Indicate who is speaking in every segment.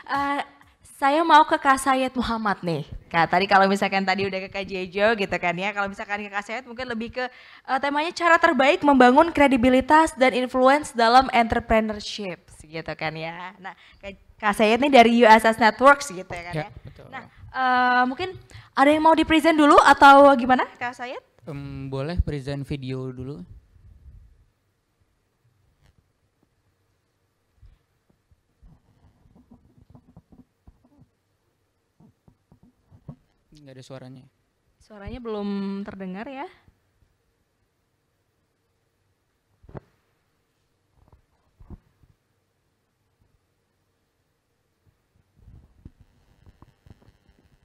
Speaker 1: uh, saya mau ke Kak Sayed Muhammad nih. Kak, tadi kalau misalkan tadi udah ke Kak Jejo gitu kan ya. Kalau misalkan ke Kak Sayed mungkin lebih ke temanya cara terbaik membangun kredibilitas dan influence dalam entrepreneurship gitu kan ya. Nah, Kak Sayed nih dari USS Networks gitu ya kan ya.
Speaker 2: Betul.
Speaker 1: Nah, mungkin ada yang mau di-present dulu atau gimana Kak Sayed?
Speaker 2: Boleh present video dulu. Nggak ada suaranya.
Speaker 1: Suaranya belum terdengar ya.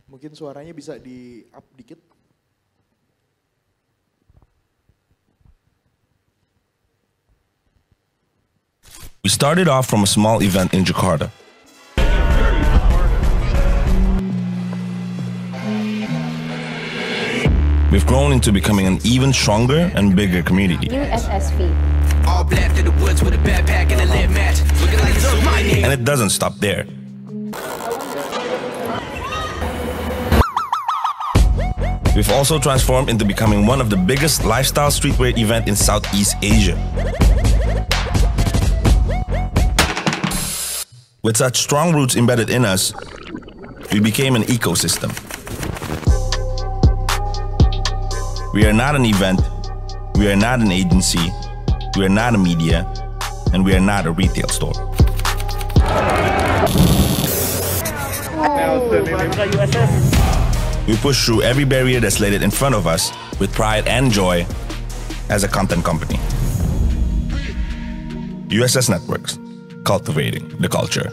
Speaker 3: Mungkin suaranya bisa di-up dikit.
Speaker 4: We started off from a small event in Jakarta. We've grown into becoming an even stronger and bigger community.
Speaker 5: USSV.
Speaker 4: And it doesn't stop there. We've also transformed into becoming one of the biggest lifestyle streetwear event in Southeast Asia. With such strong roots embedded in us, we became an ecosystem. We are not an event, we are not an agency, we are not a media, and we are not a retail store. We push through every barrier that's laid in front of us with pride and joy as a content company. USS Networks, cultivating the culture.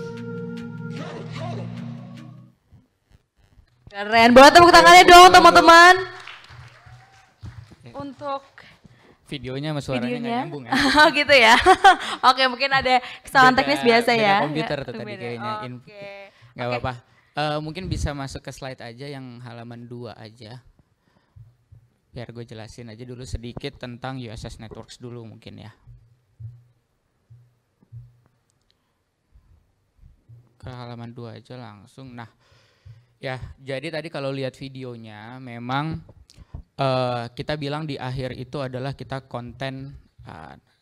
Speaker 1: Keren banget, tepuk tangannya dong teman-teman. Untuk
Speaker 2: videonya sama suaranya nggak nyambung ya.
Speaker 1: Oh gitu ya. Oke, mungkin ada kesalahan teknis biasa ya.
Speaker 2: Komputer tuh tadi kayaknya. Nggak apa-apa. Mungkin bisa masuk ke slide aja yang halaman 2 aja. Biar gue jelasin aja dulu sedikit tentang USS Networks dulu mungkin ya. Ke halaman 2 aja langsung. Nah, ya jadi tadi kalau lihat videonya memang kita bilang di akhir itu adalah kita content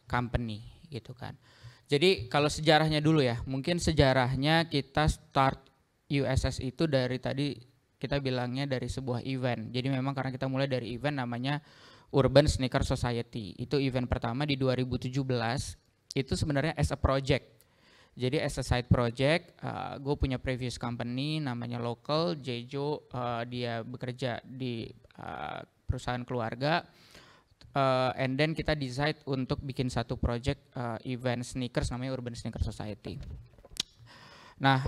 Speaker 2: company gitu kan. Jadi kalau sejarahnya dulu ya, mungkin sejarahnya kita start USS itu dari tadi kita bilangnya dari sebuah event. Jadi memang karena kita mulai dari event namanya Urban Sneaker Society. Itu event pertama di 2017, itu sebenarnya as a project. Jadi as a side project, gue punya previous company namanya Local, Jejo, dia bekerja di perusahaan keluarga, and then kita decide untuk bikin satu project event sneakers namanya Urban Sneaker Society. Nah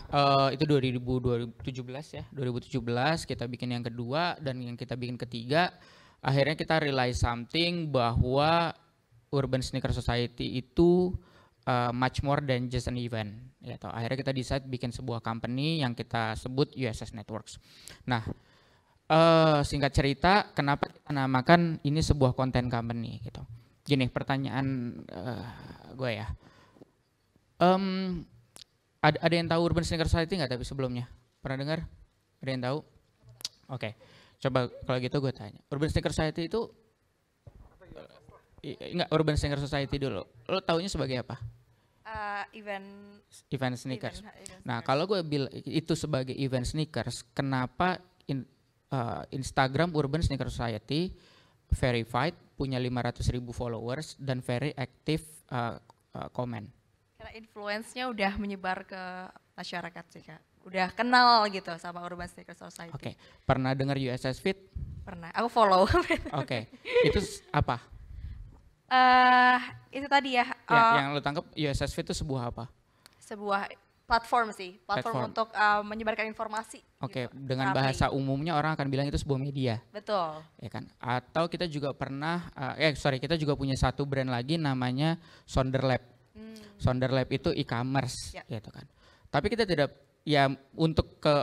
Speaker 2: itu 2017 ya, 2017 kita bikin yang kedua dan yang kita bikin ketiga, akhirnya kita realize something bahwa Urban Sneaker Society itu much more than just an event. Gitu. Akhirnya kita decide bikin sebuah company yang kita sebut USS Networks. Nah, singkat cerita, kenapa kita namakan ini sebuah content company gitu. Gini, pertanyaan gue ya. Ada yang tahu Urban Sneaker Society nggak tapi sebelumnya? Pernah dengar? Ada yang tahu? Oke, coba kalau gitu gue tanya. Urban Sneaker Society itu enggak, Urban Sneaker Society dulu. Lo taunya sebagai apa? Event sneakers. Nah, kalau gue bilang itu sebagai event sneakers, kenapa Instagram Urban Sneaker Society verified, punya 500.000 followers dan very active komen?
Speaker 1: Karena influence-nya udah menyebar ke masyarakat sih Kak. Udah kenal gitu sama Urban Sneaker Society.
Speaker 2: Oke, pernah dengar USS Fit?
Speaker 1: Pernah, aku follow.
Speaker 2: Oke, itu apa?
Speaker 1: Itu tadi ya.
Speaker 2: Yang lo tangkap USS Fit itu sebuah apa?
Speaker 1: Sebuah platform sih, platform untuk menyebarkan informasi.
Speaker 2: Oke, gitu. Dengan bahasa umumnya orang akan bilang itu sebuah media.
Speaker 1: Betul.
Speaker 2: Ya kan? Atau kita juga pernah, kita juga punya satu brand lagi namanya Sonderlab. Sonderlab itu e-commerce, gitu kan. Tapi kita tidak, ya untuk ke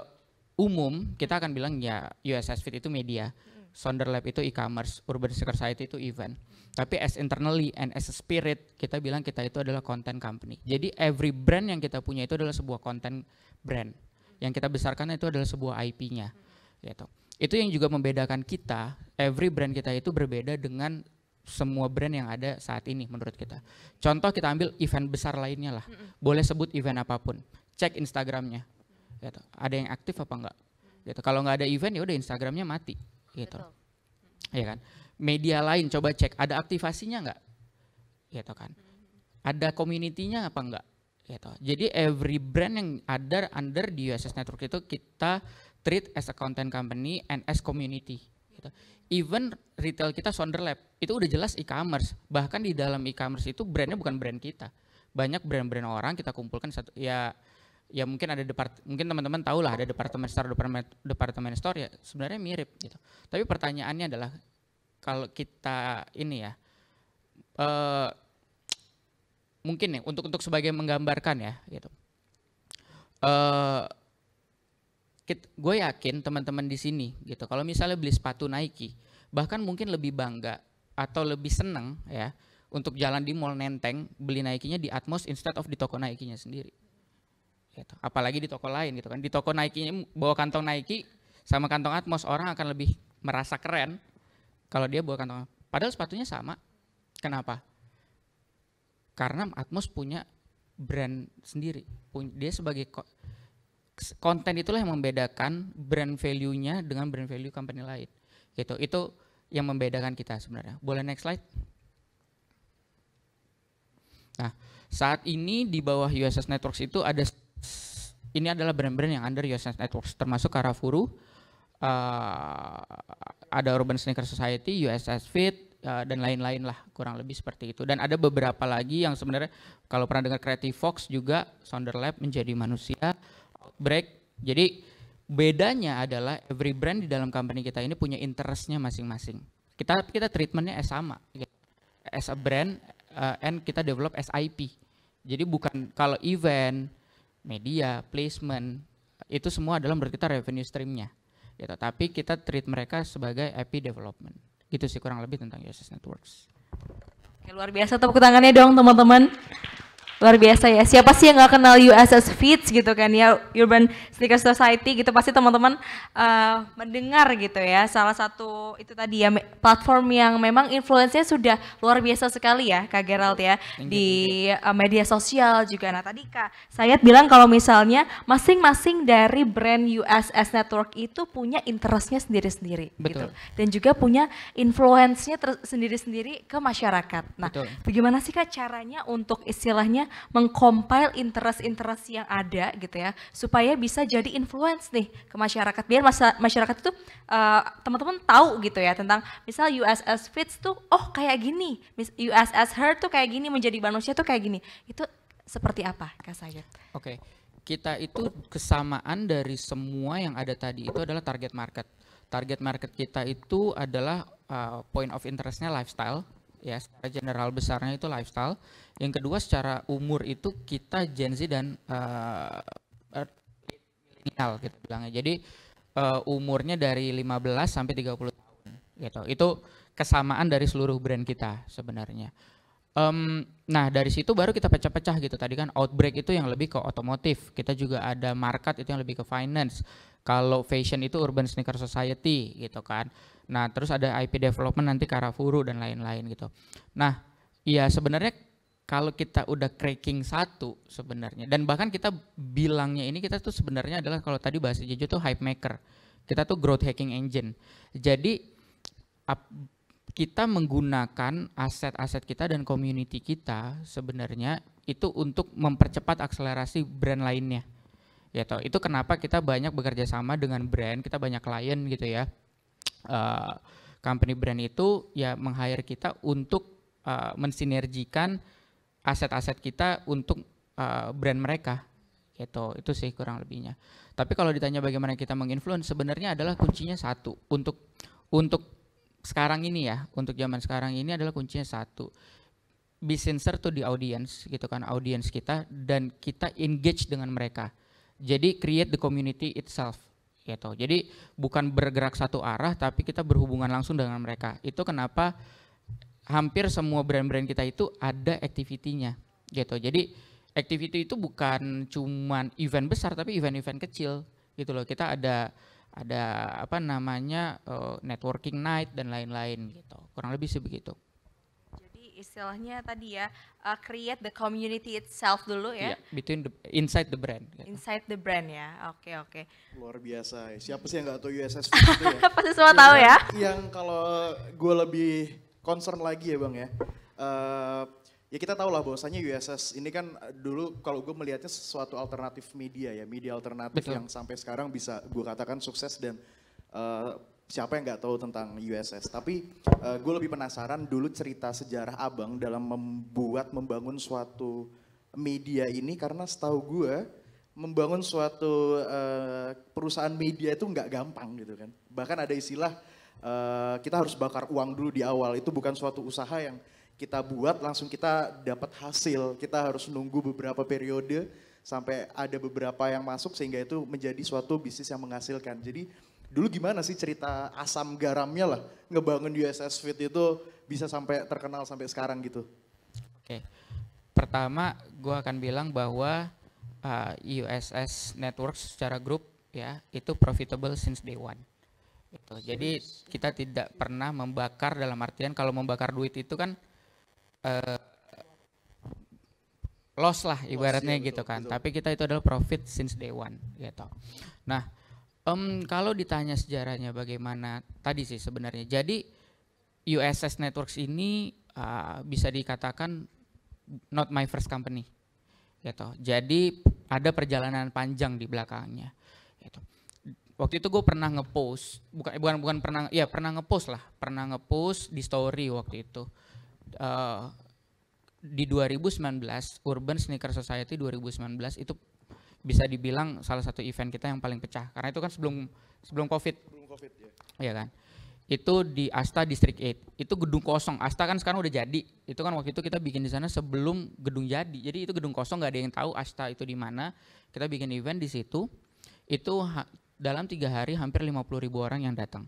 Speaker 2: umum kita akan bilang ya USS Fit itu media. Sonder Lab itu e-commerce, Urban Sneaker Society itu event. Tapi as internally and as a spirit, kita bilang kita itu adalah content company. Jadi every brand yang kita punya itu adalah sebuah content brand. Yang kita besarkan itu adalah sebuah IP-nya. Gitu. Itu yang juga membedakan kita, every brand kita itu berbeda dengan semua brand yang ada saat ini menurut kita. Contoh kita ambil event besar lainnya lah. Boleh sebut event apapun. Cek Instagramnya. Gitu. Ada yang aktif apa enggak? Gitu. Kalau nggak ada event ya udah Instagramnya mati. Gitu. Ya kan? Media lain coba cek ada aktivasinya nggak, gitu kan? Ada community-nya apa enggak? Gitu. Jadi every brand yang ada under di USS Network itu kita treat as a content company and as community. Gitu. Even retail kita Sonder Lab itu udah jelas e-commerce. Bahkan di dalam e-commerce itu brandnya bukan brand kita. Banyak brand-brand orang kita kumpulkan satu ya mungkin ada mungkin teman-teman tahu lah ada department store ya sebenarnya mirip gitu. Tapi pertanyaannya adalah kalau kita ini ya mungkin ya untuk sebagai menggambarkan ya gitu. Gue yakin teman-teman di sini gitu. Kalau misalnya beli sepatu Nike, bahkan mungkin lebih bangga atau lebih seneng ya untuk jalan di mall nenteng beli Nike-nya di Atmos instead of di toko Nike-nya sendiri. Gitu. Apalagi di toko lain gitu kan. Di toko Nike-nya bawa kantong Nike sama kantong Atmos orang akan lebih merasa keren kalau dia bawa kantong. Padahal sepatunya sama. Kenapa? Karena Atmos punya brand sendiri. Dia sebagai konten itulah yang membedakan brand value-nya dengan brand value company lain. Gitu. Itu yang membedakan kita sebenarnya. Boleh next slide? Nah, saat ini di bawah USS Networks itu ini adalah brand-brand yang under USS Networks termasuk Karafuru, ada Urban Sneaker Society, USS Fit, dan lain-lain lah, kurang lebih seperti itu. Dan ada beberapa lagi yang sebenarnya kalau pernah dengar Creative Fox juga, Sonder Lab, Menjadi Manusia, Outbreak. Jadi bedanya adalah every brand di dalam company kita ini punya interestnya masing-masing. Kita treatmentnya sama, as a brand and kita develop as IP. Jadi bukan kalau event, media, placement, itu semua adalah menurut kita revenue streamnya. Gitu. Tapi kita treat mereka sebagai IP development. Gitu sih kurang lebih tentang USS Networks.
Speaker 1: Oke, luar biasa, tepuk tangannya dong teman-teman. Luar biasa ya. Siapa sih yang nggak kenal USS Fits gitu kan ya, Urban Sneaker Society gitu, pasti teman-teman mendengar gitu ya. Salah satu itu tadi ya platform yang memang influence-nya sudah luar biasa sekali ya Kak Gerald ya di media sosial juga. Nah tadi Kak Sayat bilang kalau misalnya masing-masing dari brand USS Network itu punya interest-nya sendiri-sendiri gitu. Dan juga punya influence-nya sendiri-sendiri ke masyarakat. Nah bagaimana sih Kak caranya untuk istilahnya mengcompile interest-interest yang ada gitu ya supaya bisa jadi influence nih ke masyarakat, biar masyarakat itu teman-teman tahu gitu ya tentang misal USS Fits tuh oh kayak gini, USS Her tuh kayak gini, Menjadi Manusia tuh kayak gini. Itu seperti apa Kak Sayat?
Speaker 2: Oke. Kita itu kesamaan dari semua yang ada tadi itu adalah target market. Target market kita itu adalah point of interest-nya lifestyle. Ya, secara general besarnya itu lifestyle. Yang kedua secara umur itu kita Gen Z dan milenial gitu bilangnya. Jadi umurnya dari 15 sampai 30 tahun gitu. Itu kesamaan dari seluruh brand kita sebenarnya. Nah, dari situ baru kita pecah-pecah gitu. Tadi kan Outbreak itu yang lebih ke otomotif. Kita juga ada Market itu yang lebih ke finance. Kalau fashion itu Urban Sneaker Society gitu kan. Nah, terus ada IP development nanti Karafuru dan lain-lain gitu. Nah, ya sebenarnya kalau kita udah cracking satu sebenarnya, dan bahkan kita bilangnya ini kita tuh sebenarnya adalah kalau tadi bahasa Jeju tuh hype maker. Kita tuh growth hacking engine. Jadi kita menggunakan aset-aset kita dan community kita sebenarnya itu untuk mempercepat akselerasi brand lainnya. Gitu. Itu kenapa kita banyak bekerja sama dengan brand, kita banyak klien gitu ya. Company brand itu ya meng-hire kita untuk mensinergikan aset-aset kita untuk brand mereka gitu. Itu sih kurang lebihnya. Tapi kalau ditanya bagaimana kita menginfluence, sebenarnya adalah kuncinya satu. Untuk sekarang ini ya, untuk zaman sekarang ini adalah kuncinya satu. Be sincere to the audience gitu kan, audience kita, dan kita engage dengan mereka. Jadi create the community itself gitu. Jadi bukan bergerak satu arah, tapi kita berhubungan langsung dengan mereka. Itu kenapa hampir semua brand-brand kita itu ada activity-nya gitu. Jadi activity itu bukan cuman event besar, tapi event-event kecil gitu loh. Kita ada apa namanya networking night dan lain-lain gitu. Kurang lebih sih begitu.
Speaker 1: Jadi istilahnya tadi ya, create the community itself dulu ya.
Speaker 2: Between inside the brand. Gitu.
Speaker 1: Inside the brand ya. Oke.
Speaker 3: Luar biasa. Siapa sih yang nggak tahu USS Fit itu ya?
Speaker 1: Pasti semua tahu ya.
Speaker 3: Yang kalau gue lebih concern lagi ya Bang ya. Ya kita tahu lah bahwasanya USS ini kan dulu kalau gue melihatnya sesuatu alternatif media ya, media alternatif. Betul. Yang sampai sekarang bisa gue katakan sukses dan siapa yang nggak tahu tentang USS. Tapi gue lebih penasaran dulu cerita sejarah Abang dalam membangun suatu media ini, karena setahu gue membangun suatu perusahaan media itu nggak gampang gitu kan. Bahkan ada istilah kita harus bakar uang dulu di awal. Itu bukan suatu usaha yang kita buat langsung kita dapat hasil. Kita harus nunggu beberapa periode sampai ada beberapa yang masuk sehingga itu menjadi suatu bisnis yang menghasilkan. Jadi dulu gimana sih cerita asam garamnya lah ngebangun USS Fit itu bisa sampai terkenal sampai sekarang gitu? Oke.
Speaker 2: Pertama gue akan bilang bahwa USS Network secara grup ya itu profitable since day one. Gitu. Jadi kita tidak pernah membakar, dalam artian kalau membakar duit itu kan loss lah ibaratnya loss, ya, gitu betul, kan. Betul. Tapi kita itu adalah profit since day one gitu. Nah kalau ditanya sejarahnya bagaimana tadi sih sebenarnya. Jadi USS Networks ini bisa dikatakan not my first company gitu. Jadi ada perjalanan panjang di belakangnya gitu. Waktu itu gue pernah ngepost, pernah ngepost di story waktu itu. Di 2019 Urban Sneaker Society 2019 itu bisa dibilang salah satu event kita yang paling pecah, karena itu kan sebelum COVID ya. Iya kan. Itu di Asta District 8. Itu gedung kosong. Asta kan sekarang udah jadi. Itu kan waktu itu kita bikin di sana sebelum gedung jadi. Jadi itu gedung kosong, nggak ada yang tahu Asta itu di mana. Kita bikin event di situ. Itu dalam 3 hari hampir 50.000 orang yang datang.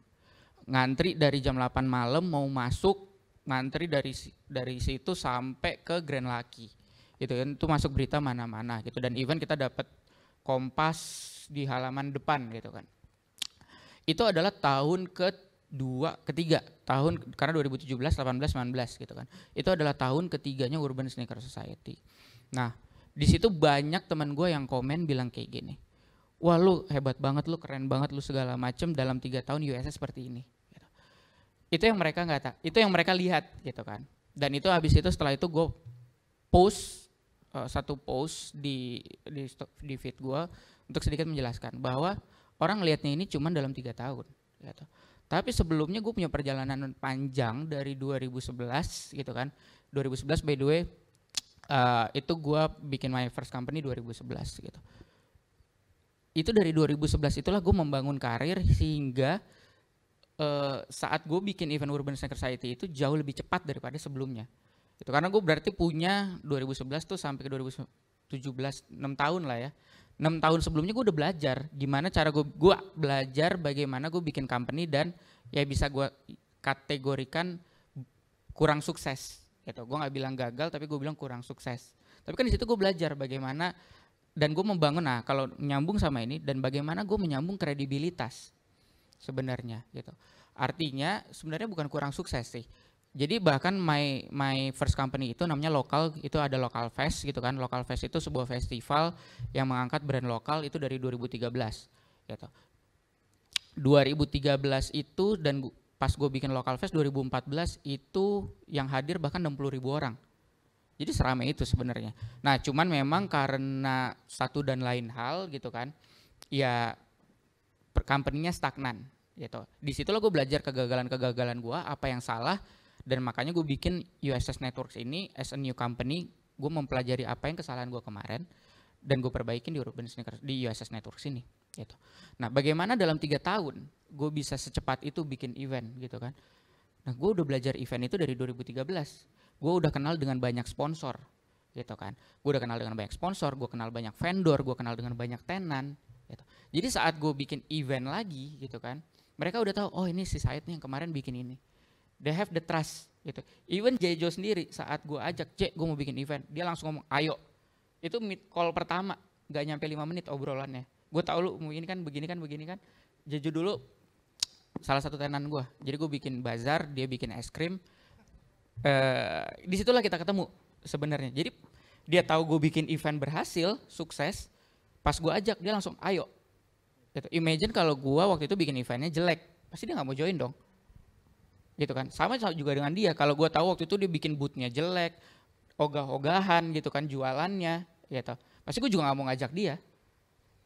Speaker 2: Ngantri dari jam 8 malam mau masuk, ngantri dari situ sampai ke Grand Lucky. Itu masuk berita mana-mana gitu, dan event kita dapat Kompas di halaman depan gitu kan. Itu adalah tahun ketiga karena 2017, 18, 19 gitu kan. Itu adalah tahun ketiganya Urban Sneaker Society. Nah, di situ banyak teman gue yang komen bilang kayak gini. Wah, lu hebat banget, lu keren banget, lu segala macem dalam 3 tahun USS seperti ini. Gitu. Itu yang mereka lihat gitu kan. Dan itu habis itu setelah itu gue post satu post di feed gue untuk sedikit menjelaskan bahwa orang ngelihatnya ini cuma dalam 3 tahun gitu. Tapi sebelumnya gue punya perjalanan panjang dari 2011 gitu kan. 2011 by the way itu gue bikin my first company 2011 gitu. Itu dari 2011 itulah gue membangun karir sehingga saat gue bikin event Urban Sneaker Society itu jauh lebih cepat daripada sebelumnya. Itu karena gue berarti punya 2011 tuh sampai ke 2017 6 tahun lah ya. 6 tahun sebelumnya gue udah belajar gimana cara gue belajar bagaimana gue bikin company dan ya bisa gue kategorikan kurang sukses gitu. Gue nggak bilang gagal tapi gue bilang kurang sukses. Tapi kan di situ gue belajar bagaimana dan gue membangun, nah kalau nyambung sama ini dan bagaimana gue menyambung kredibilitas sebenarnya gitu. Artinya sebenarnya bukan kurang sukses sih. Jadi bahkan my first company itu namanya lokal, itu ada Local Fest gitu kan. Local Fest itu sebuah festival yang mengangkat brand lokal itu dari 2013 gitu. 2013 itu dan pas gue bikin Local Fest 2014 itu yang hadir bahkan 60.000 orang. Jadi seramai itu sebenarnya. Nah cuman memang karena satu dan lain hal gitu kan, ya company-nya stagnan gitu. Disitulah gue belajar kegagalan gue, apa yang salah. Dan makanya gue bikin USS Networks ini as a new company. Gue mempelajari apa yang kesalahan gue kemarin dan gue perbaikin di USS Networks ini gitu. Nah bagaimana dalam 3 tahun gue bisa secepat itu bikin event gitu kan. Nah gue udah belajar event itu dari 2013. Gue udah kenal dengan banyak sponsor gitu kan. Gue udah kenal dengan banyak sponsor, gue kenal banyak vendor, gue kenal dengan banyak tenan Gitu. Jadi saat gue bikin event lagi gitu kan, mereka udah tahu oh ini si Said nih yang kemarin bikin ini. They have the trust gitu. Even Jejo sendiri saat gue ajak, gue mau bikin event, dia langsung ngomong ayo. Itu meet call pertama, gak nyampe 5 menit obrolannya. Gue tahu lu mau ini kan, begini kan. Jejo dulu salah satu tenan gue. Jadi gue bikin bazar, dia bikin es krim. Disitulah kita ketemu sebenarnya. Jadi dia tahu gue bikin event berhasil, sukses. Pas gue ajak dia langsung ayo. Gitu. Imagine kalau gue waktu itu bikin eventnya jelek, pasti dia nggak mau join dong. Gitu kan. Sama juga dengan dia. Kalau gue tahu waktu itu dia bikin boothnya jelek, ogah-ogahan gitu kan jualannya, gitu. Pasti gue juga nggak mau ngajak dia.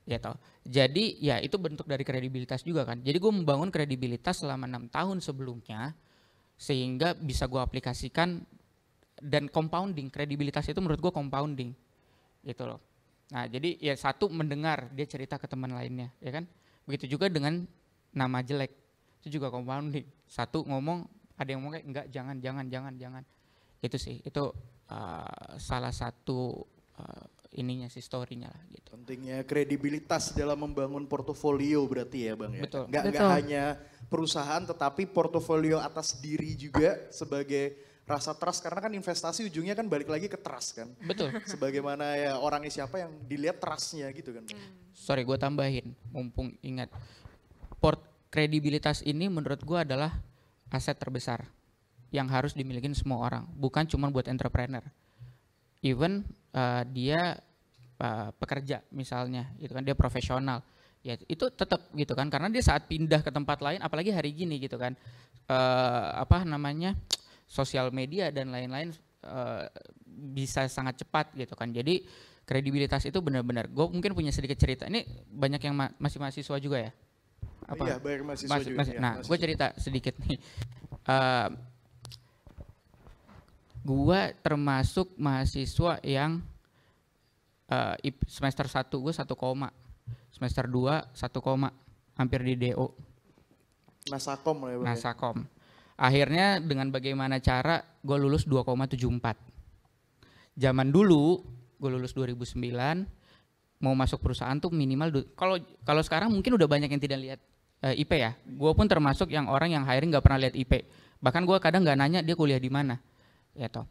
Speaker 2: Gitu. Jadi ya itu bentuk dari kredibilitas juga kan. Jadi gue membangun kredibilitas selama 6 tahun sebelumnya sehingga bisa gue aplikasikan dan compounding. Kredibilitas itu menurut gue compounding gitu loh. Nah jadi ya satu mendengar dia cerita ke teman lainnya ya kan. Begitu juga dengan nama jelek itu juga compounding. Satu ngomong ada yang ngomong kayak enggak jangan. Itu sih itu salah satu ininya sih story-nya lah gitu.
Speaker 3: Pentingnya kredibilitas dalam membangun portofolio berarti ya Bang ya.
Speaker 2: Betul.
Speaker 3: Nggak hanya perusahaan tetapi portofolio atas diri juga sebagai rasa trust karena kan investasi ujungnya kan balik lagi ke trust kan.
Speaker 2: Betul.
Speaker 3: Sebagaimana ya orangnya siapa yang dilihat trustnya gitu kan.
Speaker 2: Sorry gue tambahin mumpung ingat. Kredibilitas ini menurut gue adalah aset terbesar yang harus dimiliki semua orang. Bukan cuma buat entrepreneur. Even dia pekerja misalnya, gitu kan dia profesional, ya itu tetap gitu kan karena dia saat pindah ke tempat lain, apalagi hari gini gitu kan, sosial media dan lain-lain bisa sangat cepat gitu kan. Jadi kredibilitas itu benar-benar, gue mungkin punya sedikit cerita. Ini banyak yang masih mahasiswa juga ya? Apa?
Speaker 3: Iya banyak mahasiswa juga.
Speaker 2: Nah gue cerita sedikit nih. Gue termasuk mahasiswa yang semester 1 gue 1, semester 2 1, hampir di DO.
Speaker 3: Nasakom lah ya Bang.
Speaker 2: Nasakom. Akhirnya dengan bagaimana cara gue lulus 2,74. Zaman dulu gue lulus 2009, mau masuk perusahaan tuh minimal kalau sekarang mungkin udah banyak yang tidak lihat IP ya. Gue pun termasuk yang orang yang hiring nggak pernah lihat IP. Bahkan gue kadang nggak nanya dia kuliah di mana. Ya toh.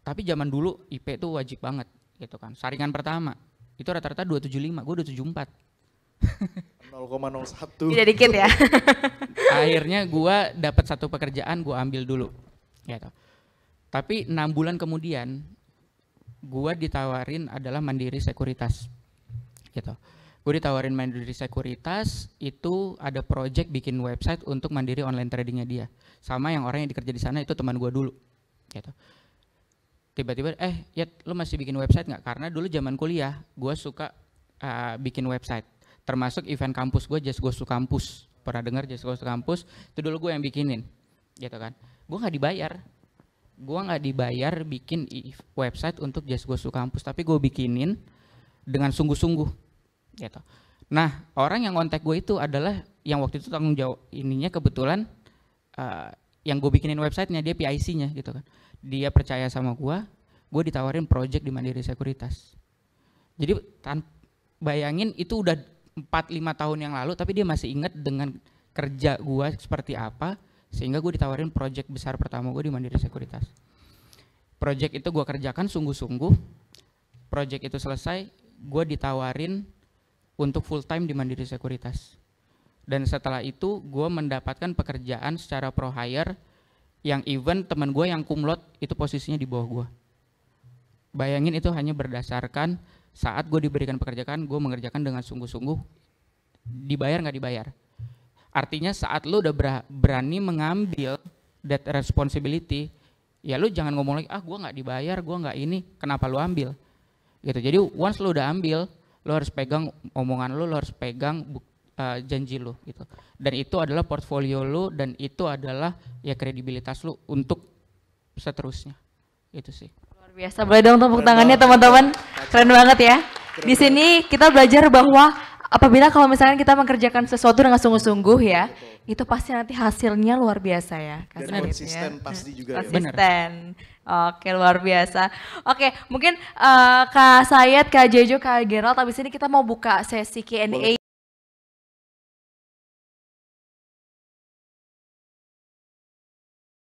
Speaker 2: Tapi zaman dulu IP itu wajib banget gitu kan. Saringan pertama itu rata-rata 275, gue 274.
Speaker 3: 0,01.
Speaker 1: Tidak dikit ya.
Speaker 2: Akhirnya gue dapat satu pekerjaan, gue ambil dulu. Gitu. Tapi 6 bulan kemudian gue ditawarin adalah Mandiri Sekuritas. Gitu. Gue ditawarin Mandiri Sekuritas, itu ada project bikin website untuk Mandiri online tradingnya dia. Sama yang orang yang dikerja di sana itu teman gue dulu. Gitu. Tiba-tiba, ya lu masih bikin website nggak? Karena dulu zaman kuliah, gue suka bikin website. Termasuk event kampus gue, Just Goes to Campus. Pernah dengar Just Goes to Campus? Itu dulu gue yang bikinin, gitu kan? Gue nggak dibayar bikin website untuk Just Goes to Campus, tapi gue bikinin dengan sungguh-sungguh, gitu. Nah, orang yang kontak gue itu adalah yang waktu itu tanggung jawab ininya kebetulan yang gue bikinin websitenya dia PIC-nya, gitu kan. Dia percaya sama gue ditawarin project di Mandiri Sekuritas. Jadi bayangin itu udah 4-5 tahun yang lalu, tapi dia masih ingat dengan kerja gue seperti apa, sehingga gue ditawarin project besar pertama gue di Mandiri Sekuritas. Project itu gue kerjakan sungguh-sungguh, project itu selesai, gue ditawarin untuk full time di Mandiri Sekuritas. Dan setelah itu gue mendapatkan pekerjaan secara pro hire, yang even teman gue yang cum laude itu posisinya di bawah gue. Bayangin itu hanya berdasarkan saat gue diberikan pekerjaan, gue mengerjakan dengan sungguh-sungguh, dibayar nggak dibayar. Artinya saat lu udah berani mengambil that responsibility, ya lu jangan ngomong lagi, gue nggak dibayar, gue nggak ini, kenapa lu ambil? Gitu. Jadi once lu udah ambil, lu harus pegang omongan lu harus pegang janji lu gitu. Dan itu adalah portfolio lu dan itu adalah ya kredibilitas lu untuk seterusnya. Itu sih.
Speaker 1: Luar biasa, boleh dong tepuk tangannya teman-teman. Keren banget ya. Di sini kita belajar bahwa apabila kalau misalkan kita mengerjakan sesuatu dengan sungguh-sungguh ya, itu pasti nanti hasilnya luar biasa ya. Kak
Speaker 3: Dan
Speaker 1: Sayed,
Speaker 3: konsisten
Speaker 1: ya.
Speaker 3: pasti juga ya.
Speaker 1: Konsisten. Oke, luar biasa. Oke, mungkin Kak Sayed, Kak Jejo, Kak Gerald, habis ini kita mau buka sesi Q&A.